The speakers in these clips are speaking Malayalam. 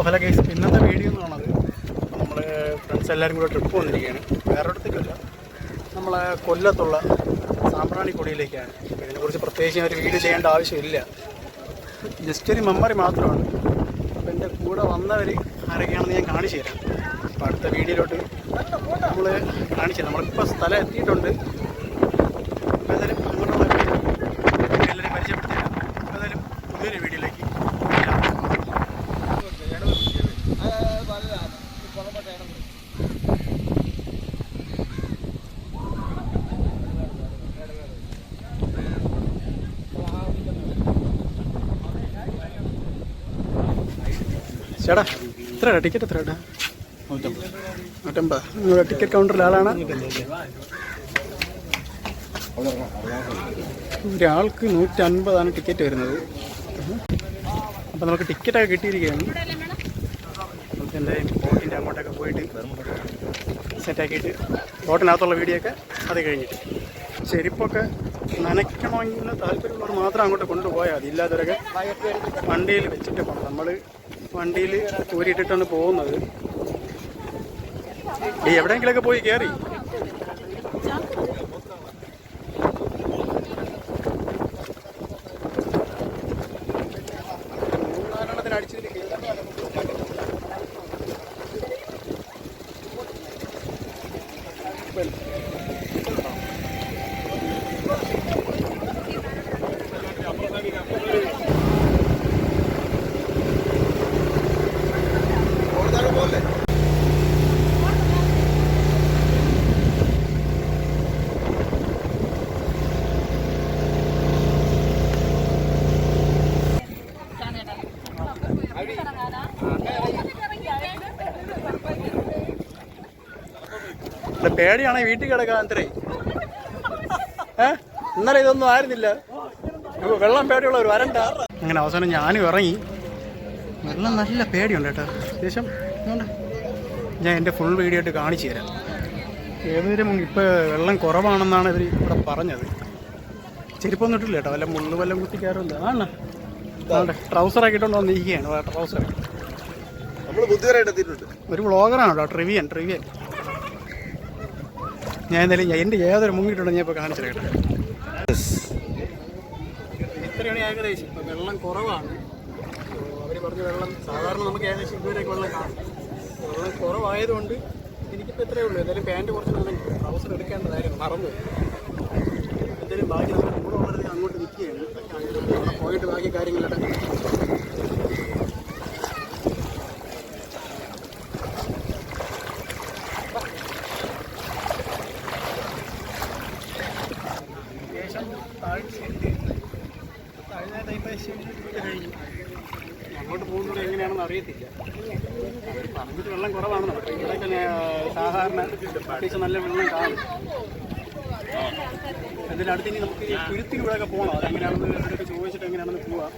അപ്പോൾ ഹലോ ഗൈസ്, ഇന്നത്തെ വീഡിയോ എന്ന് പറയുന്നത് നമ്മൾ ഫ്രണ്ട്സ് എല്ലാവരും കൂടെ ട്രിപ്പ് വന്നിരിക്കുകയാണ്. വേറെ ഇടത്തേക്കല്ല, നമ്മളെ കൊല്ലത്തുള്ള സാമ്പ്രാണിക്കൊടിയിലേക്കാണ്. അപ്പോൾ ഇതിനെക്കുറിച്ച് പ്രത്യേകിച്ച് ഒരു വീഡിയോ ചെയ്യേണ്ട ആവശ്യമില്ല, ജസ്റ്റ് ഒരു മെമ്മറി മാത്രമാണ്. അപ്പോൾ എൻ്റെ കൂടെ വന്നവർ ആരൊക്കെയാണെന്ന് ഞാൻ കാണിച്ചു തരാം. അപ്പോൾ അടുത്ത വീഡിയോയിലോട്ട് നമ്മൾ കാണിച്ചു തരാം. നമ്മളിപ്പോൾ സ്ഥലം എത്തിയിട്ടുണ്ട്. അപ്പോൾ ഏതായാലും അങ്ങോട്ടുള്ള എല്ലാവരും പരിചയപ്പെടുത്തില്ല. അപ്പോൾ ഏതായാലും പുതിയൊരു വീഡിയോയിലേക്ക് ചേട്ടാ. എത്രയാ ടിക്കറ്റ്? എത്രയാ? 150. നിങ്ങളുടെ ടിക്കറ്റ് കൗണ്ടറിൽ ആളാണ്. ഒരാൾക്ക് 150 ടിക്കറ്റ് വരുന്നത്. അപ്പോൾ നമുക്ക് ടിക്കറ്റൊക്കെ കിട്ടിയിരിക്കുകയാണ്. നമുക്ക് എന്തായാലും ബോട്ടിൻ്റെ അങ്ങോട്ടൊക്കെ പോയിട്ട് സെറ്റാക്കിയിട്ട് ബോട്ടിനകത്തുള്ള വീഡിയോ ഒക്കെ അത് കഴിഞ്ഞിട്ട് ചെരുപ്പൊക്കെ നനയ്ക്കണമെങ്കിൽ താല്പര്യമുള്ളവർ മാത്രം അങ്ങോട്ട് കൊണ്ടുപോയാൽ മതി. ഇല്ലാത്തവരൊക്കെ വണ്ടിയിൽ വെച്ചിട്ട് പോകണം. നമ്മൾ വണ്ടിയിൽ ഊരിയിട്ടിട്ടാണ് പോകുന്നത്. എവിടെയെങ്കിലൊക്കെ പോയി കയറി അടിച്ചതിൽ പേടിയാണെങ്കിൽ വീട്ടിൽ കിടക്കാൻ അത്രേ. ഇന്നലെ ഇതൊന്നും ആയിരുന്നില്ല. വെള്ളം പേടിയുള്ളവർ വരണ്ട. അങ്ങനെ അവസാനം ഞാനും ഇറങ്ങി. വെള്ളം നല്ല പേടിയുണ്ട് കേട്ടോ. ശേഷം ഞാൻ എൻ്റെ ഫുൾ വീഡിയോ ആയിട്ട് കാണിച്ചു തരാം. ഏതൊരു ഇപ്പോൾ വെള്ളം കുറവാണെന്നാണ് ഇവർ ഇവിടെ പറഞ്ഞത്. ചെരുപ്പൊന്നും ഇട്ടില്ല കേട്ടോ. വല്ല മുള്ളു വല്ലം കുത്തി കയറില്ല. ആണ് ട്രൗസറൊക്കെ ഇട്ടുകൊണ്ട് വന്നിരിക്കുകയാണ്. ട്രൗസർ ഒരു വ്ളോഗറാണ് കേട്ടോ. ട്രിവിയൻ ഞാൻ എന്തായാലും എൻ്റെ ഏതൊരു മുങ്ങിയിട്ടുണ്ടോ ഞാൻ ഇപ്പോൾ കാണിച്ചു കേട്ടോ. ഇത്രയാണ് ഏകദേശം. ഇപ്പോൾ വെള്ളം കുറവാണ്. അവർ പറഞ്ഞ വെള്ളം സാധാരണ നമുക്ക് ഏകദേശം ഇതുവരെയൊക്കെ വെള്ളം കാണും. വെള്ളം കുറവായതുകൊണ്ട് എനിക്കിപ്പോൾ ഇത്രയേ ഉള്ളൂ. എന്തായാലും പാൻറ്റ് കുറച്ച് നല്ല ട്രൗസർ എടുക്കേണ്ടതായിരുന്നു, മറന്നു. എന്തായാലും ബാക്കി നമ്മുടെ കൂടെ ഉള്ളത് അങ്ങോട്ട് നിൽക്കുകയാണ്. അവിടെ പോയിട്ട് ബാക്കി കാര്യങ്ങളൊക്കെ കഴിഞ്ഞു. അങ്ങോട്ട് പോകുന്നത് എങ്ങനെയാണെന്ന് അറിയത്തില്ല. പറഞ്ഞിട്ട് വെള്ളം കുറവാണെന്ന്. അപ്പോൾ ഇവിടെയൊക്കെ സാധാരണ അത്യാവശ്യം നല്ല വെള്ളം കാണും. അതിൻ്റെ അടുത്ത് ഇനി നമുക്ക് തുരുത്തി ഇവിടെയൊക്കെ പോകണം. അതെങ്ങനെയാണെന്ന് ഇവരൊക്കെ ചോദിച്ചിട്ട് എങ്ങനെയാണെന്ന് പോവാം.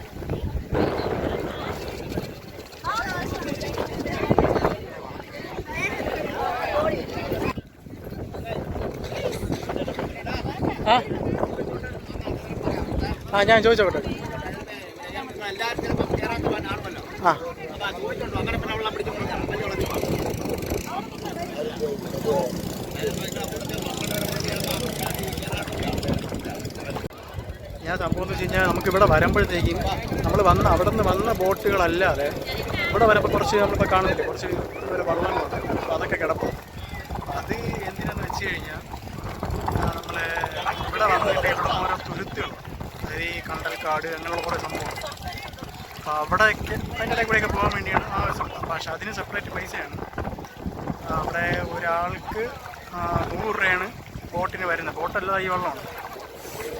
ഞാൻ ചോദിച്ചോട്ടെ. ഞാൻ സംഭവം എന്ന് വെച്ച് കഴിഞ്ഞാൽ നമുക്കിവിടെ വരുമ്പോഴത്തേക്കും നമ്മൾ അവിടെ നിന്ന് വന്ന ബോട്ടുകളല്ലാതെ ഇവിടെ വരുമ്പോൾ കുറച്ച് നമ്മളിപ്പോൾ കാണുന്നില്ല, കുറച്ച് ഇതുപോലെ വള്ളങ്ങളുണ്ട്. അപ്പോൾ അതൊക്കെ കിടക്കും. അത് എന്തിനാന്ന് വെച്ച് കഴിഞ്ഞാൽ നമ്മൾ ഇവിടെ വന്നിട്ട് ഇവിടെ ഓരോ തുരുത്തുകളും, അതായത് ഈ കണ്ടൽക്കാട് അങ്ങനെയുള്ള കുറേ സംഭവം. അപ്പോൾ അവിടെയൊക്കെ അതിൻ്റെ ഇടയിൽ കൂടെയൊക്കെ പോകാൻ വേണ്ടിയാണ് ആ ഒരു സംഭവം. പക്ഷേ അതിന് സെപ്പറേറ്റ് പൈസയാണ്. അവിടെ ഒരാൾക്ക് 100 രൂപയാണ് ബോട്ടിന് വരുന്നത്. ബോട്ടല്ല, ഈ വെള്ളമാണ്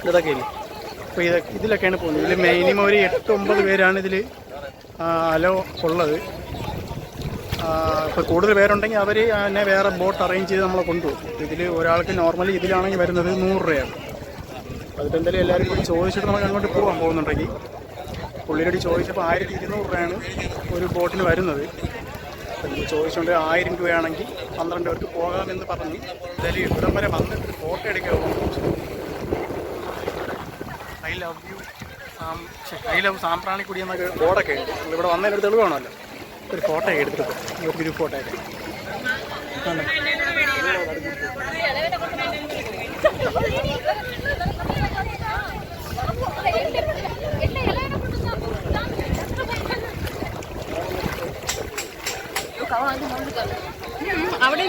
ഇതൊക്കെ ഇല്ല. അപ്പോൾ ഇതിലൊക്കെയാണ് പോകുന്നത്. ഇതിൽ മിനിമം ഒരു 8-9 പേരാണ് ഇതിൽ അലോ ഉള്ളത്. ഇപ്പോൾ കൂടുതൽ പേരുണ്ടെങ്കിൽ അവർ തന്നെ വേറെ ബോട്ട് അറേഞ്ച് ചെയ്ത് നമ്മളെ കൊണ്ടുപോകും. ഇതിൽ ഒരാൾക്ക് നോർമലി ഇതിലാണെങ്കിൽ വരുന്നത് 100 രൂപയാണ്. അതിപ്പോൾ എന്തായാലും എല്ലാവരും കൂടി ചോദിച്ചിട്ട് നമുക്ക് അങ്ങോട്ട് പോകാൻ പോകുന്നുണ്ടെങ്കിൽ പുള്ളിയോട് ചോദിച്ചപ്പോൾ 1200 രൂപയാണ് ഒരു ബോട്ടിന് വരുന്നത്. ചോദിച്ചുകൊണ്ട് 1000 രൂപയാണെങ്കിൽ 12 പേർക്ക് പോകാമെന്ന് പറഞ്ഞു. എന്തായാലും ഇവിടം വരെ വന്നിട്ട് ഫോട്ടോ എടുക്കാമോ? ഐ ലവ് സാമ്പ്രാണിക്കുടി എന്നൊക്കെ ബോർഡൊക്കെ ഉണ്ട്. ഇവിടെ വന്നതിനൊരു തെളിവാണല്ലോ. ഒരു ഫോട്ടോ ഒക്കെ എടുത്തിട്ട് ഒരു ഗ്രൂപ്പ് ഫോട്ടോ ഒക്കെ അവിടെ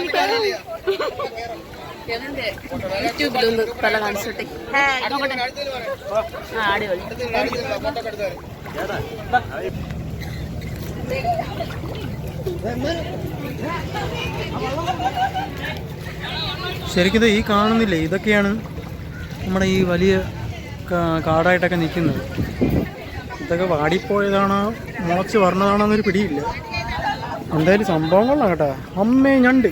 യൂട്യൂബിലൊന്ന് പല കാണിച്ചോട്ടെ. അടിപൊളി. ശരിക്കും ഈ കാണുന്നില്ലേ, ഇതൊക്കെയാണ് നമ്മുടെ ഈ വലിയ കാടായിട്ടൊക്കെ നിൽക്കുന്നത്. ഇതൊക്കെ വാടിപ്പോയതാണോ മുളച്ച് വരണതാണോ എന്നൊരു പിടിയില്ല. എന്തായാലും സംഭവങ്ങളാണ് കേട്ടോ. അമ്മേ ഞണ്ട്.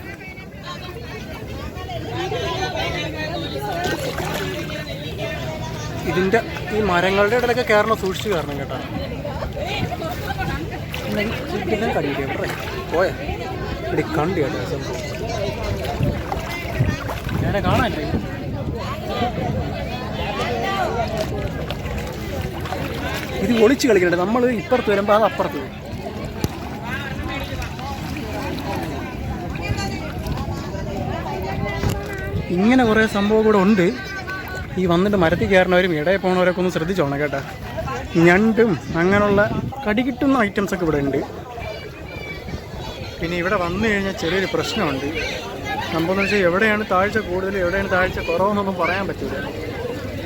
ഇതിൻ്റെ ഈ മരങ്ങളുടെ ഇടയിലൊക്കെ കയറണം, സൂക്ഷിച്ച് കയറണം കേട്ടോ. കടിയില്ലേ പോയ ഇവിടെ കണ്ടു കേട്ടോ സംഭവം. ഞാനെ കാണാനില്ലേ. ഇത് ഒളിച്ച് കളിക്കണ്ടേ, നമ്മൾ ഇപ്പുറത്ത് വരുമ്പോൾ അത് അപ്പുറത്ത് വരും. ഇങ്ങനെ കുറേ സംഭവം കൂടെ ഉണ്ട്. ഈ വന്നിട്ട് മരത്തിൽ കയറുന്നവരും ഇടയിൽ പോകുന്നവരൊക്കെ ഒന്ന് ശ്രദ്ധിച്ചോണം കേട്ടോ. ഞണ്ടും അങ്ങനെയുള്ള കടി കിട്ടുന്ന ഐറ്റംസൊക്കെ ഇവിടെ ഉണ്ട്. പിന്നെ ഇവിടെ വന്നു കഴിഞ്ഞാൽ ചെറിയൊരു പ്രശ്നമുണ്ട്. സംഭവം എന്ന് വെച്ചാൽ എവിടെയാണ് താഴ്ച കൂടുതൽ എവിടെയാണ് താഴ്ച കുറവെന്നൊന്നും പറയാൻ പറ്റില്ല.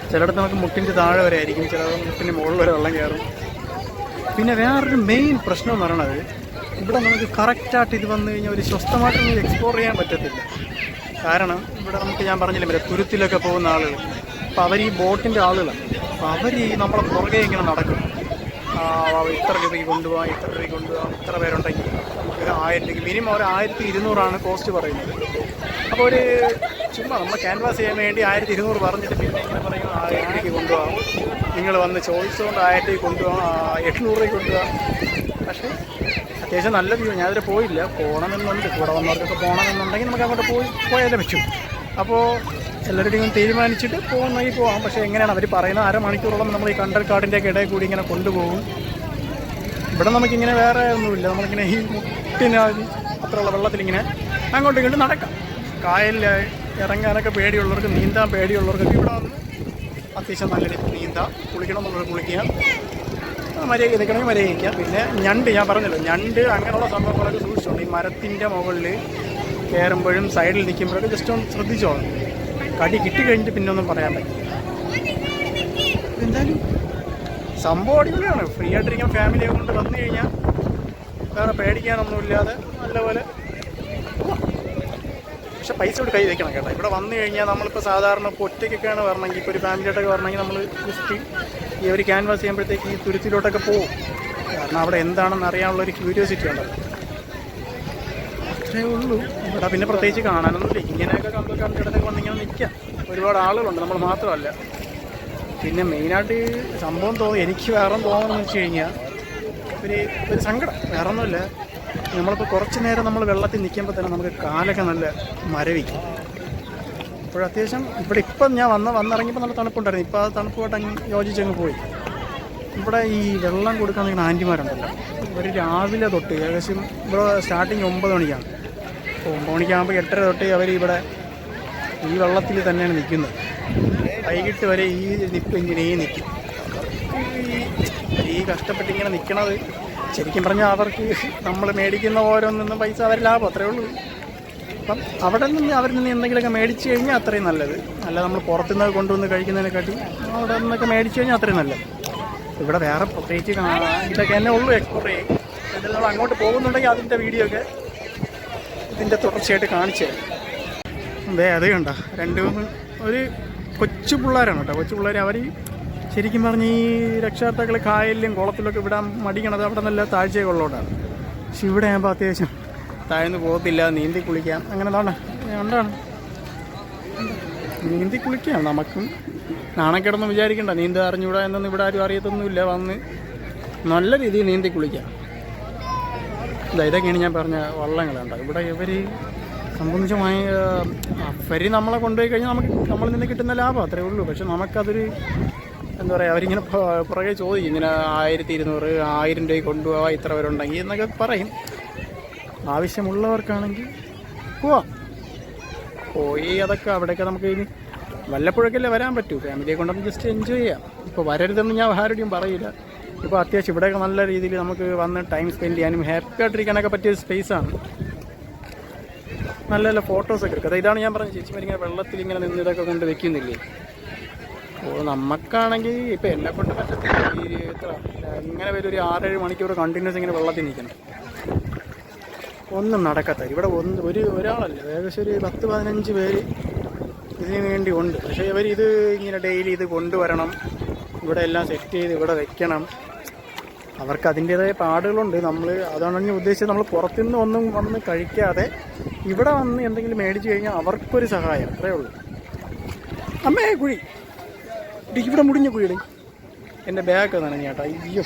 ചിലയിടത്ത് നമുക്ക് മുട്ടിൻ്റെ താഴെ വരെ ആയിരിക്കും, ചിലത് മുട്ടിൻ്റെ മുകളിൽ വരെ വെള്ളം കയറും. പിന്നെ വേറൊരു മെയിൻ പ്രശ്നം എന്ന് പറയണത്, ഇവിടെ നമുക്ക് കറക്റ്റായിട്ട് ഇത് വന്നു കഴിഞ്ഞാൽ ഒരു സ്വസ്ഥമായിട്ട് നമുക്ക് എക്സ്പ്ലോർ ചെയ്യാൻ പറ്റത്തില്ല. കാരണം ഇവിടെ നമുക്ക് ഞാൻ പറഞ്ഞില്ലേ മറ്റേ തുരുത്തിലൊക്കെ പോകുന്ന ആളുകൾ, അപ്പോൾ അവർ ഈ ബോട്ടിൻ്റെ ആളുകളാണ്. അപ്പോൾ അവർ ഈ നമ്മളെ പുറകെ ഇങ്ങനെ നടക്കും. ഇത്ര രൂപയ്ക്ക് കൊണ്ടുപോകാം, ഇത്ര രൂപയ്ക്ക് കൊണ്ടുപോകാം, ഇത്ര പേരുണ്ടെങ്കിൽ ഒരു 1000 രൂപയ്ക്ക് മിനിമം ഒരു 1200 കോസ്റ്റ് പറയുന്നത്. അപ്പോൾ ഒരു ചുമ്മാ നമ്മൾ ക്യാൻവാസ് ചെയ്യാൻ വേണ്ടി 1200 പറഞ്ഞിട്ട് പിന്നെ ഇങ്ങനെ പറയും 1000 രൂപയ്ക്ക് കൊണ്ടുപോകാം, നിങ്ങൾ വന്ന് ചോദിച്ചുകൊണ്ട് 1000 രൂപയ്ക്ക് കൊണ്ടുപോകാം, 800 രൂപയ്ക്ക് കൊണ്ടുപോകാം. പക്ഷേ അത്യാവശ്യം നല്ല വ്യൂ. ഞാനതിൽ പോയില്ല, പോകണമെന്നുണ്ട്. കൂടെ വന്നവർക്കൊക്കെ പോകണമെന്നുണ്ടെങ്കിൽ നമുക്ക് അങ്ങോട്ട് പോയാലേ പറ്റും. അപ്പോൾ എല്ലാവരുടെയും തീരുമാനിച്ചിട്ട് പോകുന്നെങ്കിൽ പോകാം. പക്ഷേ എങ്ങനെയാണ് അവർ പറയുന്നത്, അരമണിക്കൂറോളം നമ്മൾ ഈ കണ്ടൽക്കാടിൻ്റെയൊക്കെ ഇടയിൽ കൂടി ഇങ്ങനെ കൊണ്ടുപോകും. ഇവിടെ നമുക്കിങ്ങനെ വേറെ ഒന്നുമില്ല. നമ്മളിങ്ങനെ ഈ മുട്ടിന് അത്രയുള്ള വെള്ളത്തിലിങ്ങനെ അങ്ങോട്ടും ഇങ്ങോട്ടും നടക്കാം. കായലിൽ ഇറങ്ങാനൊക്കെ പേടിയുള്ളവർക്ക്, നീന്താൻ പേടിയുള്ളവർക്കൊക്കെ ഇവിടെ വന്ന് അത്യാവശ്യം നല്ല രീതിയിൽ നീന്താം. കുളിക്കണമെന്നുള്ളത് കുളിക്കാം, മര്യാദ നിൽക്കണമെങ്കിൽ മര്യാദയ്ക്കാം. പിന്നെ ഞണ്ട്, ഞാൻ പറഞ്ഞല്ലോ ഞണ്ട് അങ്ങനെയുള്ള സംഭവങ്ങളൊക്കെ സൂക്ഷിച്ചോളൂ. ഈ മരത്തിൻ്റെ മുകളിൽ കയറുമ്പോഴും സൈഡിൽ നിൽക്കുമ്പോഴൊക്കെ ജസ്റ്റ് ഒന്ന് ശ്രദ്ധിച്ചോളാം. കടി കിട്ടിക്കഴിഞ്ഞിട്ട് പിന്നെ ഒന്നും പറയാൻ പറ്റില്ല. എന്തായാലും സംഭവം അടിപൊളിയാണ്. ഫ്രീ ആയിട്ടിരിക്കാൻ ഫാമിലിയെ കൊണ്ട് വന്നു കഴിഞ്ഞാൽ വേറെ പേടിക്കാനൊന്നുമില്ലാതെ നല്ലപോലെ. പക്ഷെ പൈസ ഇവിടെ കൈ വയ്ക്കണം കേട്ടോ. ഇവിടെ വന്നു കഴിഞ്ഞാൽ നമ്മളിപ്പോൾ സാധാരണ ഇപ്പോൾ ഒറ്റയ്ക്കൊക്കെയാണ് വരണമെങ്കിൽ, ഇപ്പോൾ ഒരു ഫാമിലിയായിട്ടൊക്കെ വരണമെങ്കിൽ നമ്മൾ ജസ്റ്റ് ഈ ഒരു ക്യാൻവാസ് ചെയ്യുമ്പോഴത്തേക്ക് ഈ തുരുത്തിലോട്ടൊക്കെ പോകും. കാരണം അവിടെ എന്താണെന്ന് അറിയാനുള്ളൊരു ക്യൂരിയോസിറ്റി ഉണ്ടല്ലോ, അത്രേ ഉള്ളൂ. ഇവിടെ പിന്നെ പ്രത്യേകിച്ച് കാണാനൊന്നുമില്ല. ഇങ്ങനെയൊക്കെ കണ്ടിടത്തൊക്കെ വന്നിങ്ങനെ നിൽക്കാം. ഒരുപാട് ആളുകളുണ്ട്, നമ്മൾ മാത്രമല്ല. പിന്നെ മെയിനായിട്ട് സംഭവം എനിക്ക് വേറെ തോന്നുന്നതെന്ന് വെച്ച് കഴിഞ്ഞാൽ ഒരു സങ്കടം, വേറെ ഒന്നുമില്ല. നമ്മളിപ്പോൾ കുറച്ച് നേരം നമ്മൾ വെള്ളത്തിൽ നിൽക്കുമ്പോൾ തന്നെ നമുക്ക് കാലൊക്കെ നല്ല മരവിക്കും. അപ്പോൾ അത്യാവശ്യം ഇവിടെ ഇപ്പം ഞാൻ വന്നിറങ്ങിയപ്പോൾ നല്ല തണുപ്പുണ്ടായിരുന്നു. ഇപ്പോൾ ആ തണുപ്പുമായിട്ട് യോജിച്ചങ്ങ് പോയി. ഇവിടെ ഈ വെള്ളം കൊടുക്കാൻ ആൻറ്റിമാരുണ്ടല്ലോ, ഇവർ രാവിലെ തൊട്ട് ഏകദേശം ഇവിടെ സ്റ്റാർട്ടിങ് 9 മണിക്കാണ്. അപ്പോൾ 9 മണിക്കാകുമ്പോൾ 8:30 തൊട്ട് അവർ ഇവിടെ ഈ വെള്ളത്തിൽ തന്നെയാണ് നിൽക്കുന്നത്. വൈകിട്ട് വരെ ഈ നിൽപ്പ് ഇങ്ങനെ നിൽക്കും. ഈ കഷ്ടപ്പെട്ടിങ്ങനെ നിൽക്കണത് ശരിക്കും പറഞ്ഞാൽ അവർക്ക് നമ്മൾ മേടിക്കുന്ന ഓരോന്നും പൈസ അവർ ലാഭം, അത്രയേ ഉള്ളൂ. അപ്പം അവരിൽ നിന്ന് എന്തെങ്കിലുമൊക്കെ മേടിച്ച് കഴിഞ്ഞാൽ അത്രയും നല്ലത്. അല്ല നമ്മൾ പുറത്തുനിന്ന് കൊണ്ടുവന്ന് കഴിക്കുന്നതിനെക്കാട്ടി അവിടെ നിന്നൊക്കെ മേടിച്ച് കഴിഞ്ഞാൽ അത്രയും നല്ലത്. ഇവിടെ വേറെ പ്രത്യേകിച്ച് ഇതൊക്കെ തന്നെ ഉള്ളൂ എക്സ്പ്ലോർ ചെയ്യും. ഇതിൽ നമ്മൾ അങ്ങോട്ട് പോകുന്നുണ്ടെങ്കിൽ അതിൻ്റെ വീഡിയോ ഒക്കെ ഇതിൻ്റെ തുടർച്ചയായിട്ട് കാണിച്ചു തരാം. അത് കണ്ട 2-3 ഒരു കൊച്ചു പിള്ളേരാണ് കേട്ടോ. കൊച്ചു പിള്ളേർ അവർ ശരിക്കും പറഞ്ഞ് ഈ രക്ഷാകർത്താക്കൾ കായലിലും കുളത്തിലൊക്കെ വിടാൻ മടിക്കണത് അവിടെ നല്ല താഴ്ചയൊക്കെ ഉള്ളതുകൊണ്ടാണ്. പക്ഷെ ഇവിടെ ആകുമ്പോൾ അത്യാവശ്യം താഴ്ന്ന് പോകത്തില്ല, നീന്തി കുളിക്കാം. അങ്ങനെ ഉണ്ടാണ് നീന്തി കുളിക്കാം. നമുക്കും നാണക്കേടൊന്നും വിചാരിക്കണ്ട, നീന്താൻ അറിഞ്ഞൂടാ എന്നൊന്നും ഇവിടെ ആരും അറിയത്തൊന്നുമില്ല. വന്ന് നല്ല രീതിയിൽ നീന്തി കുളിക്കാം. ഇതൊക്കെയാണ് ഞാൻ പറഞ്ഞ വള്ളങ്ങളുണ്ട് ഇവിടെ. ഇവർ സംബന്ധിച്ചമായി അവർ നമ്മളെ കൊണ്ടുപോയി കഴിഞ്ഞാൽ നമ്മളിൽ നിന്ന് കിട്ടുന്ന ലാഭം അത്രയേ ഉള്ളൂ. പക്ഷെ നമുക്കതൊരു എന്താ പറയുക, അവരിങ്ങനെ പുറകെ ചോദിക്കും ഇങ്ങനെ 1200 1000 രൂപ കൊണ്ടുപോകാം ഇത്ര പേരുണ്ടെങ്കിൽ എന്നൊക്കെ പറയും. ആവശ്യമുള്ളവർക്കാണെങ്കിൽ പോവാം. പോയി അതൊക്കെ അവിടെയൊക്കെ നമുക്ക് ഇനി വല്ലപ്പോഴൊക്കെയല്ലേ വരാൻ പറ്റൂ. ഫാമിലിയെ കൊണ്ട് നമുക്ക് ജസ്റ്റ് എൻജോയ് ചെയ്യാം. ഇപ്പോൾ വരരുതെന്ന് ഞാൻ ആരോടും പറയില്ല. ഇപ്പോൾ അത്യാവശ്യം ഇവിടെയൊക്കെ നല്ല രീതിയിൽ നമുക്ക് വന്ന് ടൈം സ്പെൻഡ് ചെയ്യാനും ഹാപ്പി ആയിട്ടിരിക്കാനൊക്കെ പറ്റിയ സ്പേസാണ്. നല്ല നല്ല ഫോട്ടോസൊക്കെ എടുക്കുക. അതായത് ഇതാണ് ഞാൻ പറഞ്ഞത്, ചേച്ചിമാരിങ്ങനെ വെള്ളത്തിൽ ഇങ്ങനെ നിന്ന് ഇതൊക്കെ കൊണ്ട് വെക്കുന്നില്ലേ. അപ്പോൾ നമുക്കാണെങ്കിൽ ഇപ്പോൾ എന്നെ കൊണ്ട് പറ്റത്തില്ല. ഈ എത്ര ഇങ്ങനെ വരും ഒരു 6-7 മണിക്കൂർ കണ്ടിന്യൂസ് ഇങ്ങനെ വെള്ളത്തിൽ നിൽക്കണം. ഒന്നും നടക്കത്തില്ല. ഇവിടെ ഒരാളല്ല, ഏകദേശം ഒരു 10-15 പേര് ഇതിന് വേണ്ടി ഉണ്ട്. പക്ഷേ ഇത് ഇങ്ങനെ ഡെയിലി ഇത് കൊണ്ടുവരണം, ഇവിടെ എല്ലാം സെറ്റ് ചെയ്ത് ഇവിടെ വെക്കണം. അവർക്ക് അതിൻ്റേതായ പാടുകളുണ്ട്. അതാണ് ഞാൻ ഉദ്ദേശിച്ചത്. നമ്മൾ പുറത്തുനിന്ന് ഒന്നും വന്ന് കഴിക്കാതെ ഇവിടെ വന്ന് എന്തെങ്കിലും മേടിച്ച് കഴിഞ്ഞാൽ അവർക്കൊരു സഹായം, അത്രേ ഉള്ളൂ. അമ്മേ കുഴി ഇവിടെ മുടിഞ്ഞ കുഴിയുടെ എൻ്റെ ബാഗ് നനഞ്ഞ ചേട്ടാ. അയ്യോ,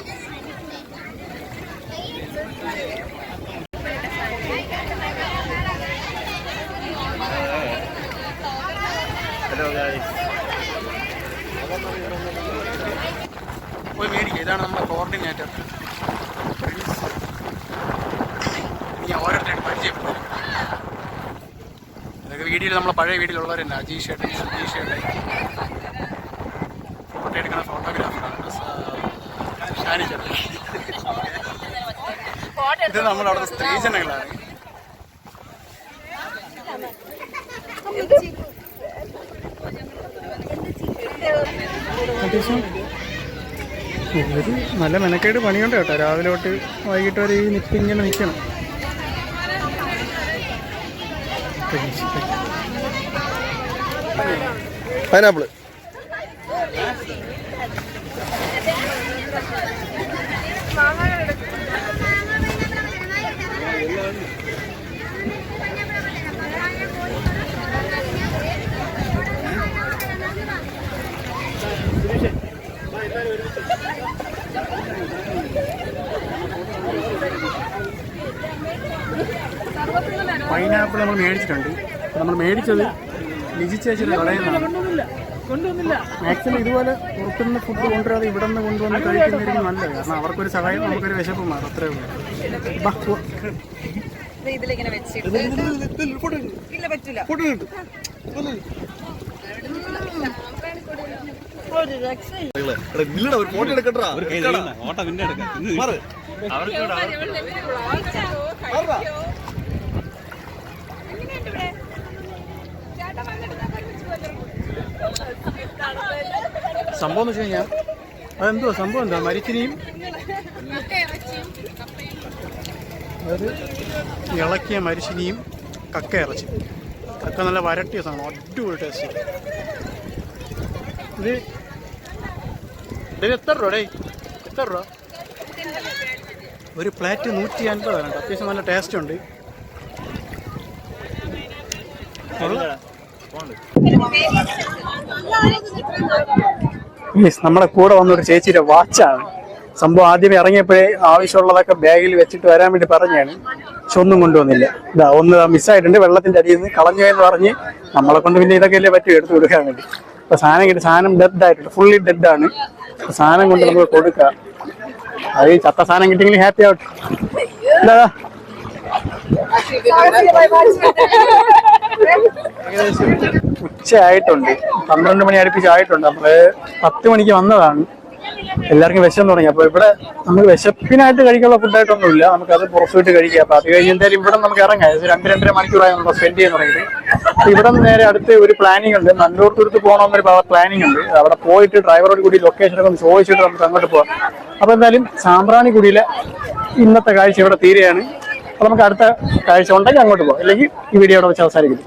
പോയി മേടിക്കുക. ഇതാണ് നമ്മുടെ കോർഡിനേറ്റർ. ഇനി ഓരോരുത്തരും പരിചയപ്പെടും. ഇതൊക്കെ വീഡിയോയിൽ നമ്മളെ പഴയ വീഡിയോയിലുള്ളവർ തന്നെ. അജീഷ് ഏട്ടൻ, സുജീഷ് ഏട്ടൻ, ഫോട്ടോ എടുക്കുന്ന ഫോട്ടോഗ്രാഫറാണ് ഷാനി ചേട്ടൻ. ഇത് നമ്മളവിടെ സ്ത്രീജനങ്ങളാണ്. നല്ല മെനക്കേട് പണിയുണ്ട് കേട്ടോ. രാവിലെ തൊട്ട് വൈകിട്ട് വരെ ഈ ഇങ്ങനെ നിൽക്കണം. പൈനാപ്പിള് പൈനാപ്പിൾ നമ്മൾ മേടിച്ചിട്ടുണ്ട്. നമ്മൾ മേടിച്ചത് ലിജി ചേച്ചിയുടെ കടയിൽ നിന്നാണ്. മാക്സിമം ഇതുപോലെ പുറത്തുനിന്ന് ഫുഡ് കൊണ്ടുവരാതെ ഇവിടെ നിന്ന് കൊണ്ടുവന്ന് കഴിക്കുന്നതായിരിക്കും നല്ലത്. കാരണം അവർക്കൊരു സഹായം, നമുക്കൊരു വിശപ്പ് മാറും. അത്രേ ഉള്ളൂ. സംഭവം എന്ന് വെച്ച് കഴിഞ്ഞാൽ അതെന്തുവാ സംഭവം എന്താ, മരിച്ചിനിയും അതായത് ഇളക്കിയ മരിച്ചിനിയും കക്ക ഇറച്ചി. കക്ക നല്ല വരട്ടിയ സാധനം, അടിപൊളി ടേസ്റ്റ്. ഇത് എത്ര രൂപ എത്ര രൂപ? ഒരു പ്ലേറ്റ് 150 ആണ്. അത്യാവശ്യം നല്ല ടേസ്റ്റ് ഉണ്ട്. നമ്മുടെ കൂടെ വന്നൊരു ചേച്ചിയുടെ വാച്ചാണ് സംഭവം. ആദ്യമേ ഇറങ്ങിയപ്പോഴേ ആവശ്യമുള്ളതൊക്കെ ബാഗിൽ വെച്ചിട്ട് വരാൻ വേണ്ടി പറഞ്ഞാണ്. പക്ഷെ ഒന്നും കൊണ്ടുവന്നില്ല. ഒന്ന് മിസ്സായിട്ടുണ്ട്, വെള്ളത്തിന്റെ അടിയിൽ നിന്ന് കളഞ്ഞു എന്ന് പറഞ്ഞ് നമ്മളെ കൊണ്ട് പിന്നെ ഇതൊക്കെ അല്ലേ പറ്റും എടുത്ത് കൊടുക്കാൻ വേണ്ടി. അപ്പൊ സാധനം ഡെഡ് ആയിട്ടുണ്ട്, ഫുള്ളി ഡെഡാണ്. സാധനം കൊണ്ട് നമുക്ക് കൊടുക്കാം. അത് ചത്ത സാധനം കിട്ടിയെങ്കിൽ ഹാപ്പി ആവട്ടെ. ഉച്ചയായിട്ടുണ്ട്, 12 മണി അടുപ്പിച്ചായിട്ടുണ്ട്. നമ്മള് 10 മണിക്ക് വന്നതാണ്. എല്ലാവർക്കും വിശം തുടങ്ങി. അപ്പൊ ഇവിടെ നമുക്ക് വിശപ്പിനായിട്ട് കഴിക്കാനുള്ള ഫുഡായിട്ടൊന്നുമില്ല. നമുക്കത് പുറത്തുവിട്ട് കഴിക്കാം. അപ്പൊ അത് കഴിഞ്ഞ് എന്തായാലും ഇവിടെ നമുക്ക് ഇറങ്ങാം. 2-2.5 മണിക്കൂറായി നമ്മൾ സ്പെൻഡ് ചെയ്യാൻ തുടങ്ങിയിട്ട്. അപ്പൊ ഇവിടെ നിന്ന് നേരെ അടുത്ത് ഒരു പ്ലാനിങ് ഉണ്ട്, നല്ലൂർത്തുരുത്ത് പോകണമെന്നൊരു പ്ലാനിങ് ഉണ്ട്. അവിടെ പോയിട്ട് ഡ്രൈവറോട് കൂടി ലൊക്കേഷനൊക്കെ ഒന്ന് ചോദിച്ചിട്ട് നമുക്ക് അങ്ങോട്ട് പോകാം. അപ്പൊ എന്തായാലും സാമ്പ്രാണിക്കുടിയിലെ ഇന്നത്തെ കാഴ്ച ഇവിടെ തീരെയാണ്. അപ്പൊ നമുക്ക് അടുത്ത കാഴ്ച ഉണ്ടെങ്കിൽ അങ്ങോട്ട് പോകാം, അല്ലെങ്കിൽ ഈ വീഡിയോ അവിടെ വെച്ച് അവസാനിക്കുന്നു.